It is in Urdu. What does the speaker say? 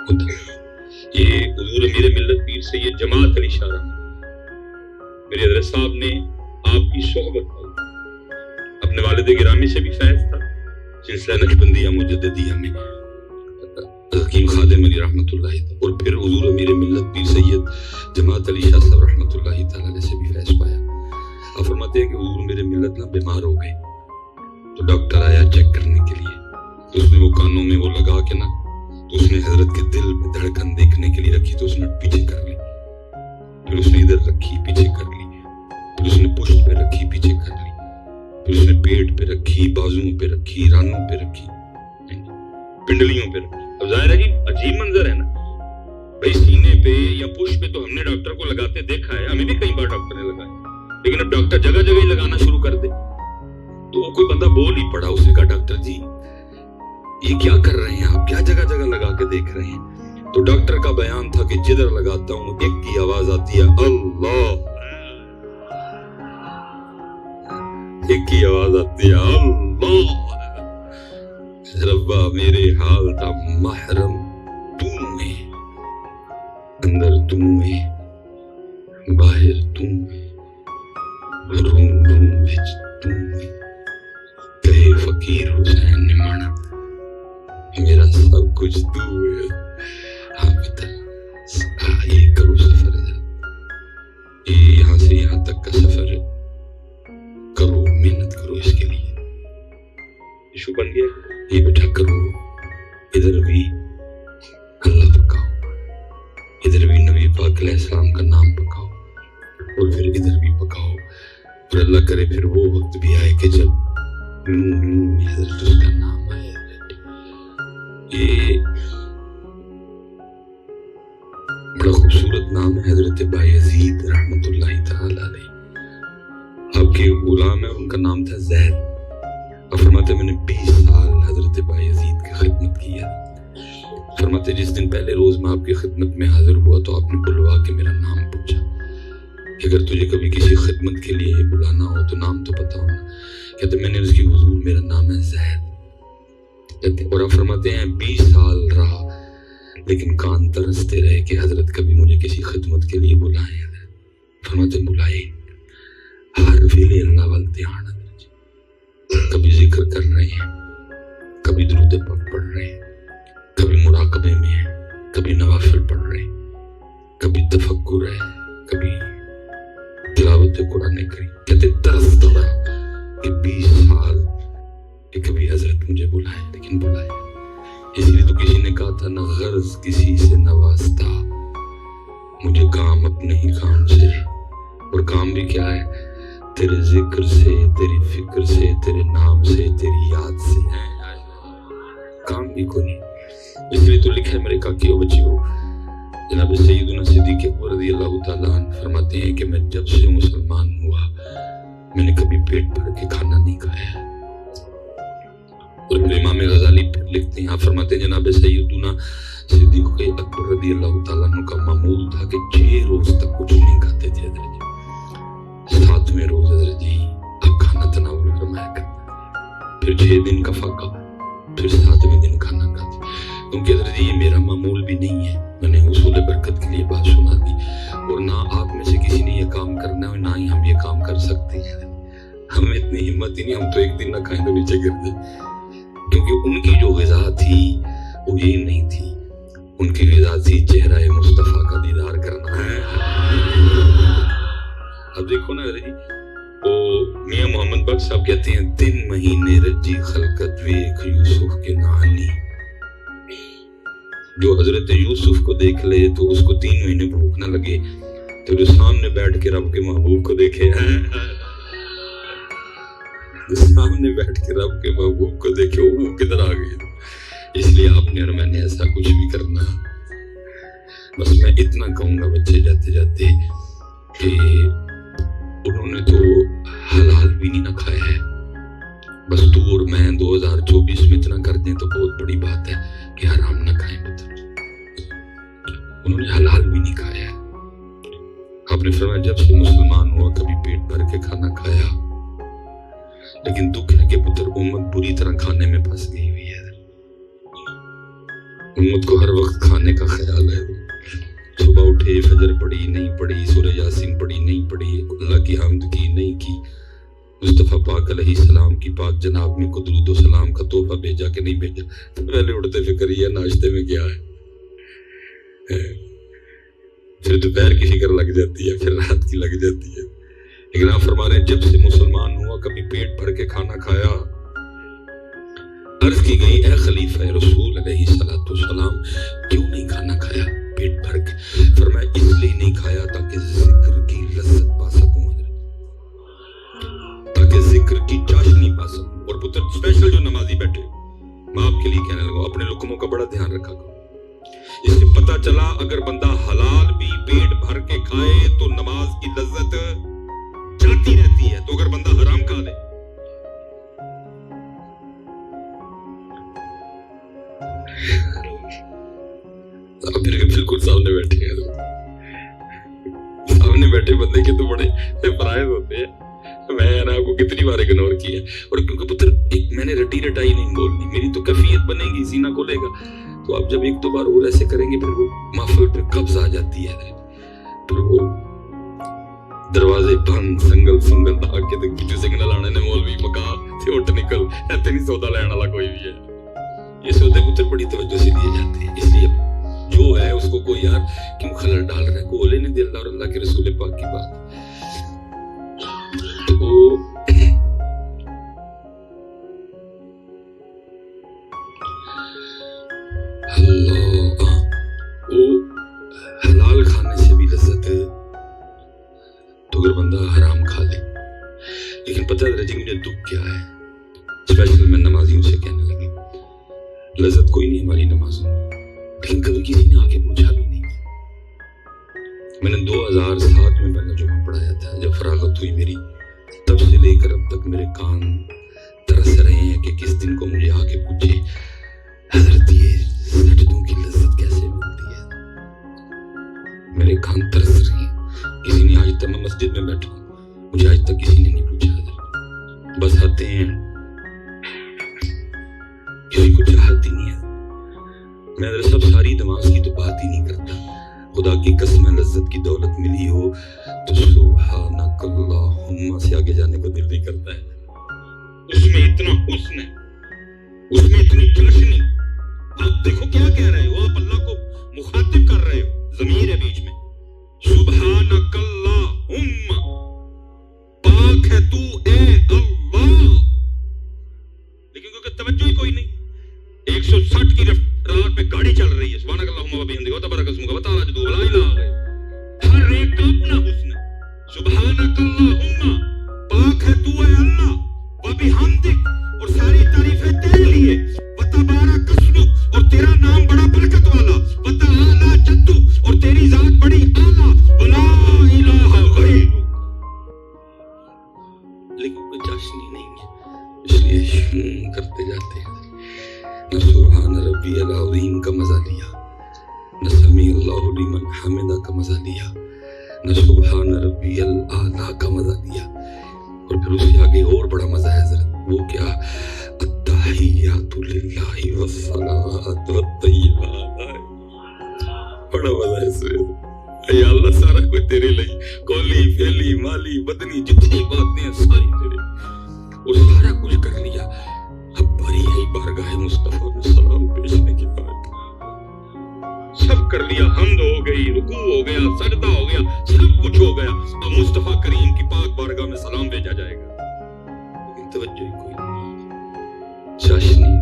یہ حضور امیر ملت پیر سید جماعت علی شاہ میرے حضرت صاحب نے آپ کی صحبت کی، اپنے والد گرامی سے بھی فیض تھا، سلسلہ نقشبندیہ مجددیہ میں حکیم خادم علی رحمۃ اللہ تعالی، اور پھر حضور امیر ملت پیر سید جماعت علی شاہ صاحب رحمۃ اللہ تعالی علیہ سے بھی فیض پایا۔ آپ فرماتے ہیں کہ حضور میرے ملت نہ بیمار ہو گئے تو ڈاکٹر آیا چیک کرنے کے لیے، تو اس نے وہ کانوں میں وہ لگا کے نا، تو اس نے حضرت کے دل میں دھڑکن دیکھنے کے لیے رکھی، تو اس نے پیچھے کر لی، پھر اس نے ادھر رکھی پیچھے کر لی، پھر اس نے پشت پہ رکھی پیچھے کر لی، پھر اس نے پیٹ پہ رکھی، بازوؤں پہ رکھی، رانوں پہ رکھی، پنڈلیوں پہ رکھی۔ اب ظاہر ہے کہ عجیب منظر ہے نا بھائی، سینے پہ یا پشت پہ تو ہم نے ڈاکٹر کو لگاتے دیکھا ہے، ہمیں بھی کئی بار ڈاکٹر نے لگایا، لیکن اب ڈاکٹر جگہ جگہ ہی لگانا شروع کر دے تو وہ کوئی بندہ بول ہی پڑا، اس نے کہا ڈاکٹر جی یہ کیا کر رہے ہیں آپ، کیا جگہ جگہ لگا کے دیکھ رہے ہیں؟ تو ڈاکٹر کا بیان تھا کہ جدھر لگاتا ہوں ایک کی آواز آتی ہے اللہ، ایک کی آواز آتی ہے اللہ۔ ربا میرے حال تھا محرم تو میں، اندر تو میں باہر تو میں، روم روم وچ تو میں، کہے فقیر حسین نے مانا میرا سب کچھ تو ہے۔ ہاں بتا یہ کرو سفر ہے، یہ یہاں سے یہاں تک کا سفر ہے، کرو محنت کرو اس کے لیے، ایشو بن گیا یہ بیٹا کرو، ادھر بھی اللہ پکاؤ، ادھر بھی نبی پاک علیہ السلام کا نام پکاؤ، اور پھر ادھر بھی پکاؤ، اور اللہ کرے پھر وہ وقت بھی آئے کہ جب حضرت اس کا نام آئے۔ یہ بڑا خوبصورت نام ہے حضرت بایزید رحمۃ اللہ تعالی علیہ، آپ کے غلام ہے، ان کا نام تھا زید۔ اور فرماتے میں نے 20 سال حضرت بایزید کی خدمت کی ہے۔ فرماتے جس دن پہلے روز میں آپ کی خدمت میں حاضر ہوا تو آپ نے بلوا کے میرا نام پوچھا کہ اگر تجھے کبھی کسی خدمت کے لیے بلانا ہو تو نام تو پتا ہونا۔ کہتے میں نے اس کی حضور میرا نام ہے زید۔ اور آپ فرماتے ہیں 20 سال رہا لیکن کان ترستے رہے کہ حضرت کبھی مجھے کسی خدمت کے لیے بلائیں۔ فرماتے بلائے ہر ویلے اللہ والدیان، کبھی ذکر کر رہے ہیں، کبھی درود پاک پڑھ رہے ہیں، کبھی مراقبے میں ہیں، کبھی نوافل پڑھ رہے ہیں، کبھی تفکر ہے، کبھی تلاوت قرآن کریم۔ کہتے ترس رہا کہ 20 سال کہ کبھی حضرت مجھے بلائے، لیکن بلائے۔ اس لیے تو کسی نے کہا تھا نہ غرض کسی سے نوازتا، مجھے کام اپنے ہی کام سے، اور کام بھی کیا ہے؟ تیرے ذکر سے، تیری فکر سے، تیرے نام سے، تیری یاد سے، کام بھی کوئی نہیں۔ اس لیے تو لکھا ہے میرے کاکیوں بچیوں، جناب سیدنا صدیق اکبر رضی اللہ تعالیٰ عنہ فرماتے ہیں کہ میں جب سے مسلمان ہوا میں نے کبھی پیٹ بھر کے کھانا نہیں کھایا۔ اور پھر امام غزالی پھر لکھتے ہیں، آپ فرماتے ہیں جناب سیدنا صدیق اکبر رضی اللہ تعالیٰ عنہ کا معمول تھا کہ 6 روز تک کچھ نہیں کھاتے تھے حضرت جی، 7ویں روز حضرت جی آپ کھانا تناول فرمایا کرتے، پھر 6 دن کا فاقہ، پھر 7ویں دن کھانا کھاتے، کیونکہ حضرت جی یہ میرا معمول بھی نہیں ہے۔ میں نے حصول برکت کے لیے بات سنا دی، اور نہ آپ میں سے کسی نے یہ کام کرنا ہے، نہ ہی ہم یہ کام کر سکتے ہیں۔ ہمیں اتنی ہمت ہی نہیں، ہم تو ایک دن نہ کھائیں تو نیچے گر جائیں، کیونکہ ان کی جو غذا تھی وہ یہ نہیں تھی، ان کی غذا تھی چہرہ مصطفیٰ کا دیدار کرنا ہے۔ اب دیکھو نا جی، وہ میاں محمد بخش صاحب کہتے ہیں دن مہینے رجی خلقت ویکھ یوسف کے نانی، جو حضرت یوسف کو دیکھ لے تو اس کو 3 مہینے بھوک نہ لگے، تو جو سامنے بیٹھ کے رب کے محبوب کو دیکھے، سامنے بیٹھ کے رب کے محبوب کو دیکھے وہ کدھر آ گئے۔ اس لیے آپ نے اور میں نے ایسا کچھ بھی کرنا، بس میں اتنا کہوں گا بچے جاتے جاتے کہ انہوں نے تو حلال بھی نہیں نہ کھایا ہے، بس تو اور میں 2024 میں اتنا کر دیں تو بہت بڑی بات ہے کہ حرام نہ کھائیں۔ انہوں نے حلال بھی نہیں کھایا ہے۔ آپ نے فرمایا جب سے مسلمان ہوا کبھی پیٹ بھر کے کھانا کھایا، لیکن دکھ ہے کہ پتر امت بری طرح کھانے میں پھنس گئی ہوئی ہے۔ امت کو ہر وقت کھانے کا خیال ہے. صبح اٹھے فجر پڑھی نہیں پڑھی, سورہ یاسین پڑھی نہیں پڑھی, اللہ کی حمد کی نہیں کی, مصطفیٰ پاک علیہ السلام کی پاک جناب میں کو درود و سلام کا تحفہ بھیجا کہ نہیں بھیجا. پہلے اٹھتے فکر یہ ناشتے میں کیا ہے, پھر دوپہر کی فکر لگ جاتی ہے, پھر رات کی لگ جاتی ہے. لیکن آپ فرما رہے ہیں جب سے مسلمان ہوا کبھی پیٹ بھر کے کھانا کھایا؟ عرض کی گئی اے خلیفہ رسول علیہ السلام کیوں نہیں کھانا کھایا پیٹ بھر کے؟ فرمایا اس لیے نہیں کھایا تاکہ ذکر کی لذت پا سکوں, تاکہ ذکر کی چاشنی پا سکوں. اور پتر اسپیشل جو نمازی بیٹھے, میں آپ کے لیے کہنے لگا اپنے لقموں کا بڑا دھیان رکھا کرو. اس سے پتہ چلا اگر بندہ حلال بھی پیٹ بھر کے کھائے تو نماز کی لذت جاتی رہتی ہے, تو اگر بندہ حرام کھا لے بالکل سامنے بیٹھے ہیں, سامنے بیٹھے بندے کے تو بڑے فرائض ہوتے ہیں. میں نے آپ کو کتنی بار اگنور کیا, اور کیونکہ پتر ایک میں نے رٹی رٹائی نہیں بولنی, میری تو کیفیت بنے گی, سینہ کھولے گا. تو آپ جب ایک دو بار اور ایسے کریں گے پھر وہ محفل پہ قبض آ جاتی ہے, پھر وہ دروازے بند سنگل سنگل دا کے تے کچھ سگنل آنے نے مولوی مکا تے اٹھ نکل ایتھے نہیں سودا لین والا کوئی بھی ہے. یہ سودے پتر بڑی توجہ سے لیے جاتے ہیں, اس لیے جو ہے اس کو کوئی یار کیوں خلل ڈال رہا ہے, کو لے نہیں دے اللہ اور اللہ کے رسول پاک کی بات. تو اللہ وہ حلال کھانے سے بھی لذت ہے تو اگر بندہ حرام کھا لے. لیکن پتہ ہے جی مجھے دکھ کیا ہے, اسپیشل میں نمازیوں سے کہنے لگا لذت کوئی نہیں ہماری نمازوں میں, لیکن کبھی کسی نے آگے پوچھا بھی نہیں. میں نے 2007 میں پہلا جمعہ پڑھایا تھا, جب فراغت ہوئی میری تب سے لے کر اب تک میرے کان ترس رہے ہیں کہ کس دن کو مجھے آگے پوچھے حضرت یہ سجدوں کی لذت کیسے ملتی ہے. میرے کان ترس رہے ہیں, کسی نے آج تک, میں مسجد میں بیٹھا ہوں مجھے آج تک کسی نے نہیں پوچھا حضرت, بس آتے ہیں کسی کو چاہت ہی نہیں ہے. میں اگر سب ساری نماز کی تو بات ہی نہیں کرتا, خدا کی قسم لذت کی دولت ملی ہو تو سبحانک اللہم سے آگے جانے کو دل نہیں کرتا ہے. اس میں اتنا حسن ہے, اس میں اتنی چاشنی. آپ دیکھو کیا کہہ رہے ہو, آپ اللہ کو مخاطب کر رہے ہو, ضمیر ہے بیچ میں, سبحانک اللہم, پاک ہے تو اے اللہ. لیکن کیونکہ توجہ ہی کوئی نہیں, 160 کی رفتار پہ گاڑی چل رہی ہے, سبحانک اللہم و بحمدک و تبارک اسمک و تعالی جدہ لا الہ الا انت, ہر ایک کا اپنا حسن ہے. سبحانک اللہم, پاک ہے تو اے اللہ, و بحمدک, اور ساری تعریفیں تیرے لیے, و تبارک اسمک, اور تیرا نام بڑا برکت والا, و تعالی جدہ, اور تیری ذات بڑی اعلیٰ, و لا الہ غیرک. لیکن کوئی چاشنی نہیں ہے, اس لیے کرتے جاتے ہیں. نہ سبحان ربی العظیم کا مزہ لیا, نہ سمیع اللہ لمن حمدہ کا مزہ لیا, نہ سبحان ربی الاعلیٰ کا مزہ لیا. اور پھر اس سے آگے اور بڑا مزہ ہے حضرت, وہ کیا, التحیات للہ والصلاۃ والطیبات. بڑا مزہ ہے اس میں, اے اللہ سارا کوئی تیرے لیے, قولی فعلی مالی بدنی جتنی باتیں ہیں ساری تیرے, اور سارا کچھ کر لیا. اب باری ہے بارگاہ مصطفیٰ میں سلام پیشنے کی بات, سب کر لیا, حمد ہو گئی, رکوع ہو گیا, سجدہ ہو گیا, سب کچھ ہو گیا. اب مصطفیٰ کریم کی پاک بارگاہ میں سلام بھیجا جائے گا, لیکن توجہ ہی کوئی نہیں, چاشنی